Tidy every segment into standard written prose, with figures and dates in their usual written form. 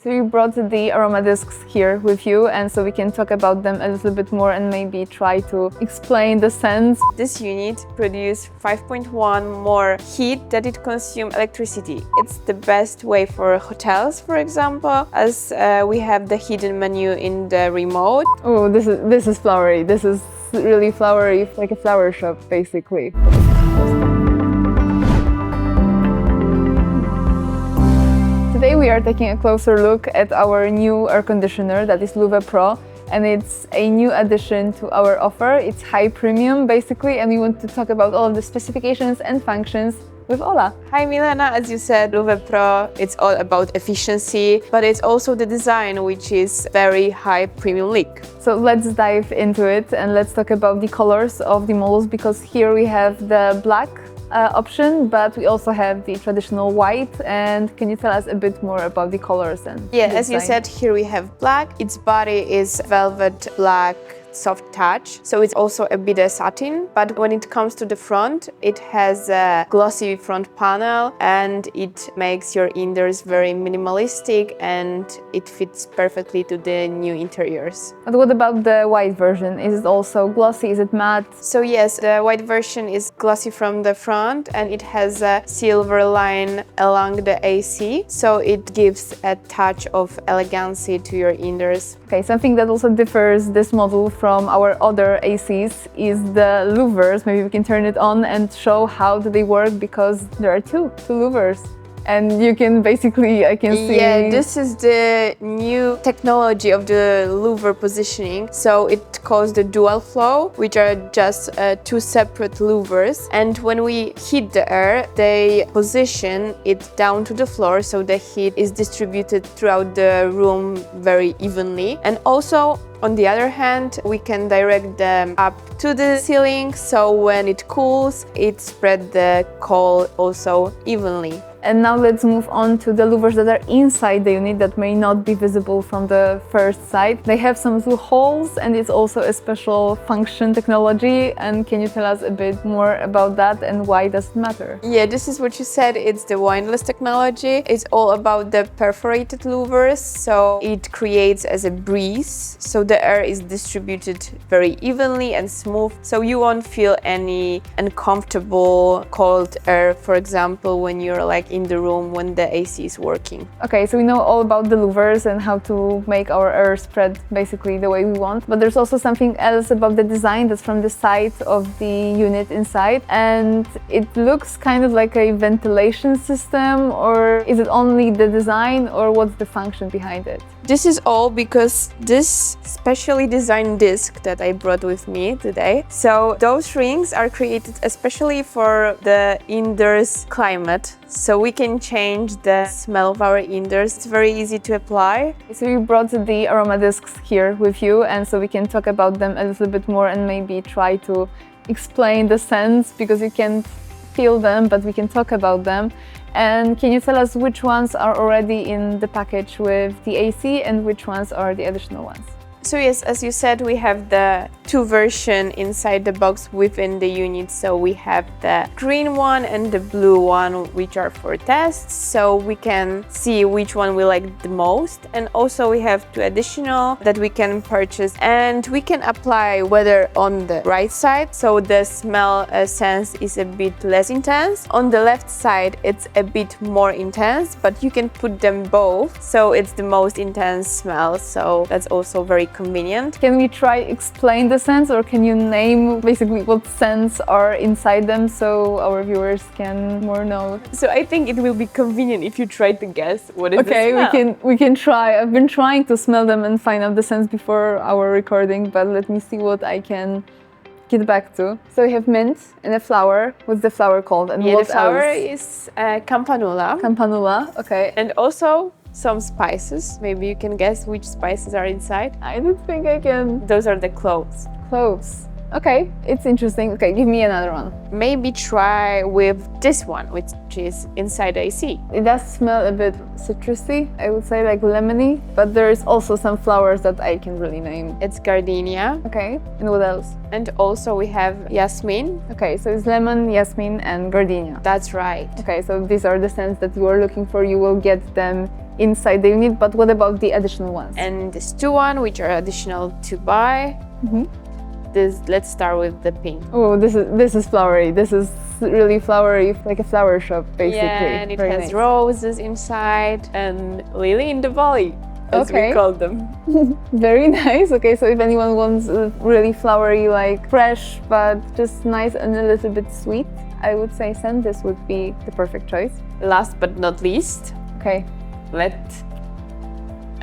So you brought the Aroma discs here with you, and so we can talk about them a little bit more and maybe try to explain the sense. This unit produces 5.1 more heat than it consumes electricity. It's the best way for hotels, for example, as we have the hidden menu in the remote. Oh, this is flowery. This is really flowery, like a flower shop, basically. Today we are taking a closer look at our new air conditioner that is Luve PRO, and it's a new addition to our offer. It's high premium basically, and we want to talk about all of the specifications and functions with Ola. Hi Milena, as you said, Luve PRO, it's all about efficiency, but it's also the design, which is very high premium leak. So let's dive into it and let's talk about the colors of the models, because here we have the black option, but we also have the traditional white. And can you tell us a bit more about the colors and as you said, here we have black. Its body is velvet black soft touch, so it's also a bit satin, but when it comes to the front, it has a glossy front panel and it makes your indoors very minimalistic and it fits perfectly to the new interiors. But what about the white version? Is it also glossy? Is it matte? So yes, the white version is glossy from the front and it has a silver line along the AC, so it gives a touch of elegancy to your indoors. Okay, something that also differs this model from our other ACs is the louvers. Maybe we can turn it on and show how do they work, because there are two louvers. And you can basically, I can see... Yeah, this is the new technology of the louver positioning. So it calls the DuoFlow, which are just two separate louvers. And when we heat the air, they position it down to the floor, so the heat is distributed throughout the room very evenly. And also, on the other hand, we can direct them up to the ceiling, so when it cools, it spreads the cold also evenly. And now let's move on to the louvers that are inside the unit that may not be visible from the first sight. They have some little holes and it's also a special function technology. And can you tell us a bit more about that and why does it matter? Yeah, this is what you said, it's the Windless technology. It's all about the perforated louvers, so it creates as a breeze, so the air is distributed very evenly and smooth, so you won't feel any uncomfortable cold air, for example, when you're like in the room when the AC is working. Okay, so we know all about the louvers and how to make our air spread basically the way we want, but there's also something else about the design that's from the side of the unit inside, and it looks kind of like a ventilation system. Or is it only the design, or what's the function behind it? This is all because this specially designed disc that I brought with me today. So those rings are created especially for the indoors climate. So we can change the smell of our indoors. It's very easy to apply. So you brought the Aroma discs here with you, and so we can talk about them a little bit more and maybe try to explain the scents, because you can't feel them, but we can talk about them. And can you tell us which ones are already in the package with the AC and which ones are the additional ones? So yes, as you said, we have the two versions inside the box within the unit. So we have the green one and the blue one, which are for tests, so we can see which one we like the most. And also we have two additional that we can purchase, and we can apply whether on the right side, so the smell sense is a bit less intense. On the left side, it's a bit more intense, but you can put them both, so it's the most intense smell. So that's also very convenient. Can we try explain the scents, or can you name basically what scents are inside them so our viewers can more know? So I think it will be convenient if you try to guess what is the smell. Okay, we can try. I've been trying to smell them and find out the scents before our recording, but let me see what I can get back to. So we have mint and a flower. What's the flower called? And what the flower else? is campanula. Campanula, okay. And also some spices. Maybe you can guess which spices are inside. I don't think I can. Those are the cloves. Cloves. Okay, it's interesting. Okay, give me another one. Maybe try with this one, which is inside the AC. It does smell a bit citrusy, I would say, like lemony, but there's also some flowers that I can really name. It's gardenia. Okay, and what else? And also we have jasmine. Okay, so it's lemon, jasmine, and gardenia. That's right. Okay, so these are the scents that you are looking for. You will get them inside the unit, but what about the additional ones? And these two one, which are additional to buy. Let's start with the pink. Oh, this is flowery. This is really flowery, like a flower shop, basically. Yeah, and it Very has nice. roses inside and lily in the valley, as we call them. Very nice. Okay, so if anyone wants really flowery, like fresh, but just nice and a little bit sweet, I would say scent, this would be the perfect choice. Last but not least, Okay,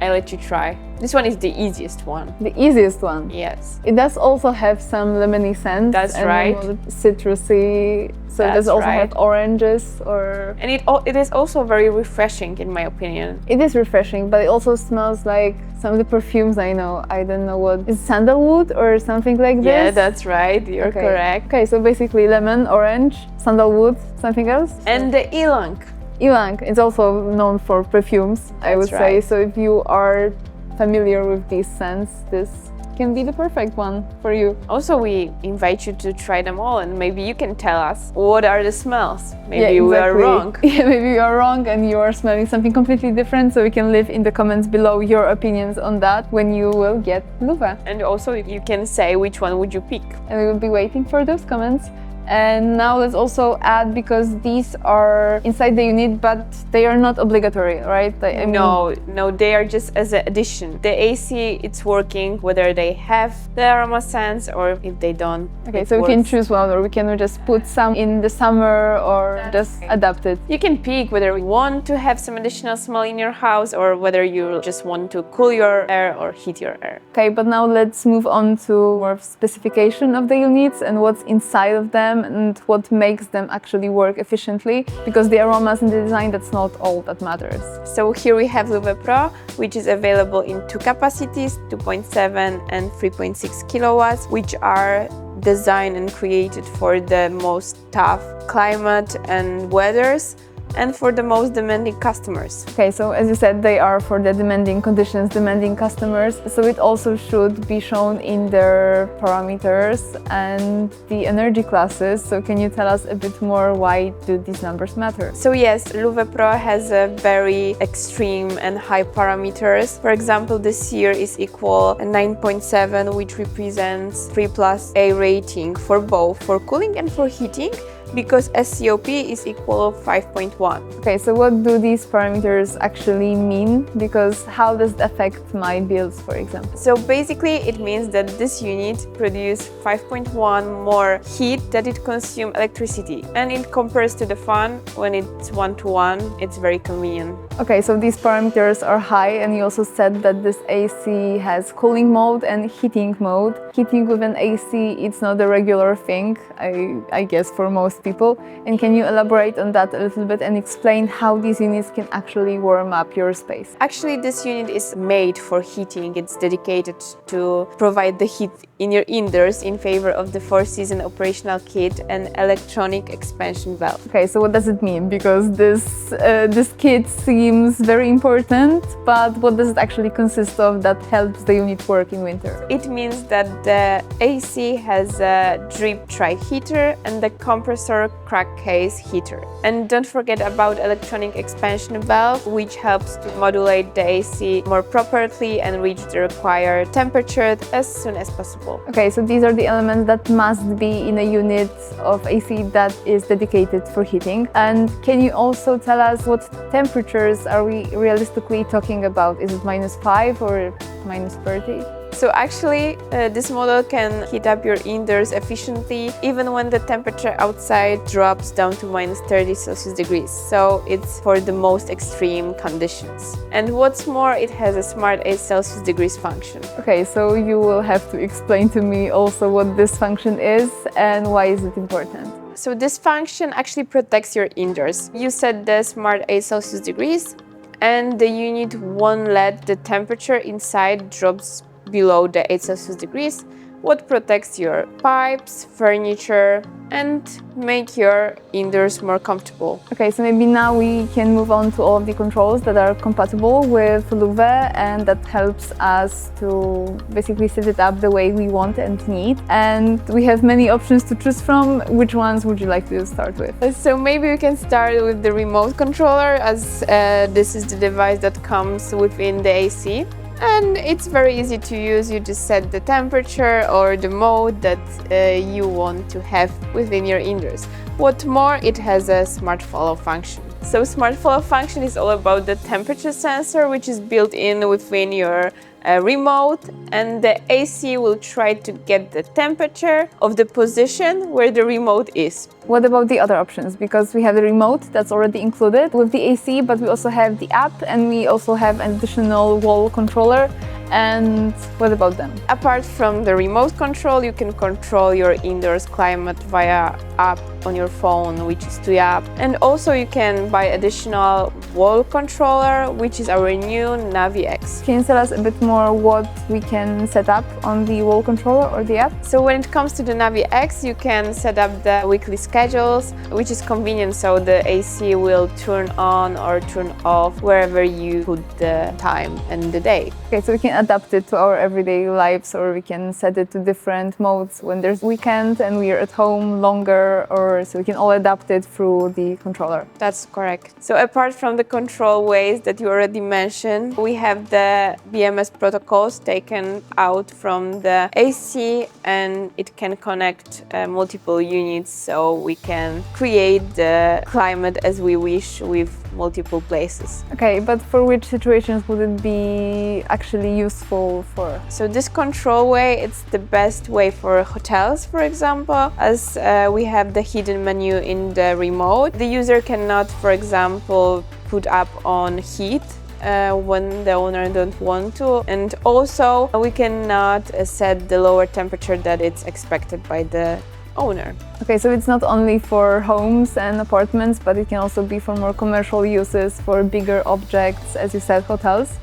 I let you try. This one is the easiest one. the easiest one. Yes. It does also have some lemony scent. That's and right. more citrusy. So it does That's also right. have oranges or... And it is also very refreshing, in my opinion. It is refreshing, but it also smells like some of the perfumes I know. I don't know what... Is it sandalwood or something like this? Yeah, that's right. You're correct. Okay, so basically lemon, orange, sandalwood, something else? And the ylang. Ylang, it's also known for perfumes, I would say. right. So if you are familiar with these scents, this can be the perfect one for you. Also, we invite you to try them all, and maybe you can tell us what are the smells. Maybe we are wrong. Yeah, maybe you are wrong and you are smelling something completely different. So we can leave in the comments below your opinions on that when you will get Luve. And also, you can say which one would you pick. And we will be waiting for those comments. And now let's also add, because these are inside the unit, but they are not obligatory, right? I mean, No, they are just as an addition. The AC, it's working whether they have the aroma scents or if they don't. Okay, so we can choose one, or we can just put some in the summer or just adapt it. You can pick whether you want to have some additional smell in your house or whether you just want to cool your air or heat your air. Okay, but now let's move on to more specification of the units and what's inside of them and what makes them actually work efficiently, because the aromas in the design, that's not all that matters. So here we have Luve Pro, which is available in two capacities, 2.7 and 3.6 kilowatts, which are designed and created for the most tough climate and weathers and for the most demanding customers. Okay, so as you said, they are for the demanding conditions, demanding customers. So it also should be shown in their parameters and the energy classes. So can you tell us a bit more, why do these numbers matter? So yes, Luve Pro has a very extreme and high parameters. For example, this year is equal 9.7, which represents 3+ rating for both, for cooling and for heating, because SCOP is equal to 5.1. Okay, so what do these parameters actually mean? Because how does it affect my bills, for example? So basically it means that this unit produces 5.1 more heat that it consumes electricity. And it compares to the fan, when it's 1:1, it's very convenient. Okay, so these parameters are high, and you also said that this AC has cooling mode and heating mode. Heating with an AC, it's not a regular thing, I guess, for most people. And can you elaborate on that a little bit and explain how these units can actually warm up your space? Actually, this unit is made for heating. It's dedicated to provide the heat in your indoors in favor of the 4-season operational kit and electronic expansion valve. Okay, so what does it mean? Because this kit seems very important, but what does it actually consist of that helps the unit work in winter? It means that the AC has a drip tray heater and the compressor crack case heater. And don't forget about electronic expansion valve, which helps to modulate the AC more properly and reach the required temperature as soon as possible. Okay, so these are the elements that must be in a unit of AC that is dedicated for heating. And can you also tell us what temperatures are we realistically talking about? Is it -5 or -30? So actually, this model can heat up your indoors efficiently even when the temperature outside drops down to -30°C. So it's for the most extreme conditions. And what's more, it has a smart 8°C function. Okay, so you will have to explain to me also what this function is and why is it important. So this function actually protects your indoors. You set the smart 8°C and the unit won't let the temperature inside drops below the 8°C, what protects your pipes, furniture, and make your indoors more comfortable. Okay, so maybe now we can move on to all of the controls that are compatible with Luve, and that helps us to basically set it up the way we want and need. And we have many options to choose from. Which ones would you like to start with? So maybe we can start with the remote controller, as this is the device that comes within the AC. And it's very easy to use. You just set the temperature or the mode that you want to have within your indoors. What more, it has a smart follow function. So smart follow function is all about the temperature sensor, which is built in within your remote, and the AC will try to get the temperature of the position where the remote is. What about the other options? Because we have the remote that's already included with the AC, but we also have the app and we also have an additional wall controller. And what about them? Apart from the remote control, you can control your indoors climate via app on your phone, which is TuiApp. And also you can buy additional wall controller, which is our new Navi X. Can you tell us a bit more what we can set up on the wall controller or the app? So when it comes to the Navi X, you can set up the weekly schedules, which is convenient, so the AC will turn on or turn off wherever you put the time and the day. Okay, so we can adapt it to our everyday lives, or we can set it to different modes when there's weekend and we are at home longer, or so we can all adapt it through the controller. That's correct. So apart from the control ways that you already mentioned, we have the BMS protocols taken out from the AC, and it can connect multiple units, so we can create the climate as we wish with multiple places. Okay, but for which situations would it be actually useful for? So this control way, it's the best way for hotels, for example, as we have the hidden menu in the remote. The user cannot, for example, put up on heat when the owner don't want to, and also we cannot set the lower temperature that it's expected by the owner. Okay, so it's not only for homes and apartments, but it can also be for more commercial uses, for bigger objects, as you said, hotels.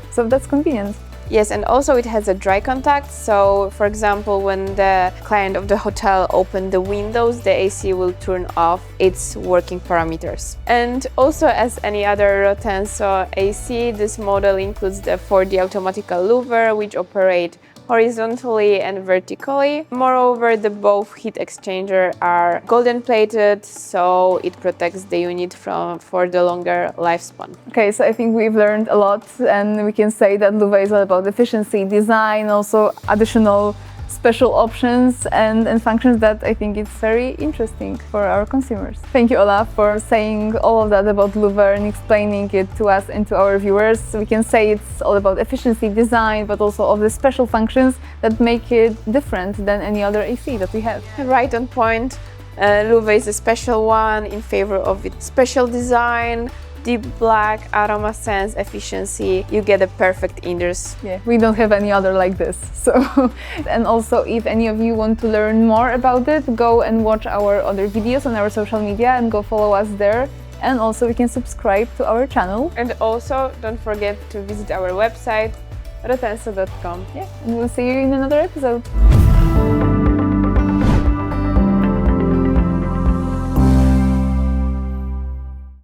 So that's convenient. Yes, and also it has a dry contact. So, for example, when the client of the hotel opens the windows, the AC will turn off its working parameters. And also, as any other Rotenso AC, this model includes the 4D automatic louver, which operate horizontally and vertically. Moreover, the both heat exchanger are golden plated, so it protects the unit for the longer lifespan. Okay, so I think we've learned a lot, and we can say that Luve is all about efficiency, design, also additional special options and functions that I think it's very interesting for our consumers. Thank you, Ola, for saying all of that about Luve and explaining it to us and to our viewers. We can say it's all about efficiency, design, but also of the special functions that make it different than any other AC that we have. Right on point. Luve is a special one in favor of its special design, deep black, aroma sense, efficiency. You get a perfect indoors. Yeah, we don't have any other like this. So, and also if any of you want to learn more about it, go and watch our other videos on our social media and go follow us there. And also we can subscribe to our channel. And also don't forget to visit our website, rotenso.com. Yeah, and we'll see you in another episode.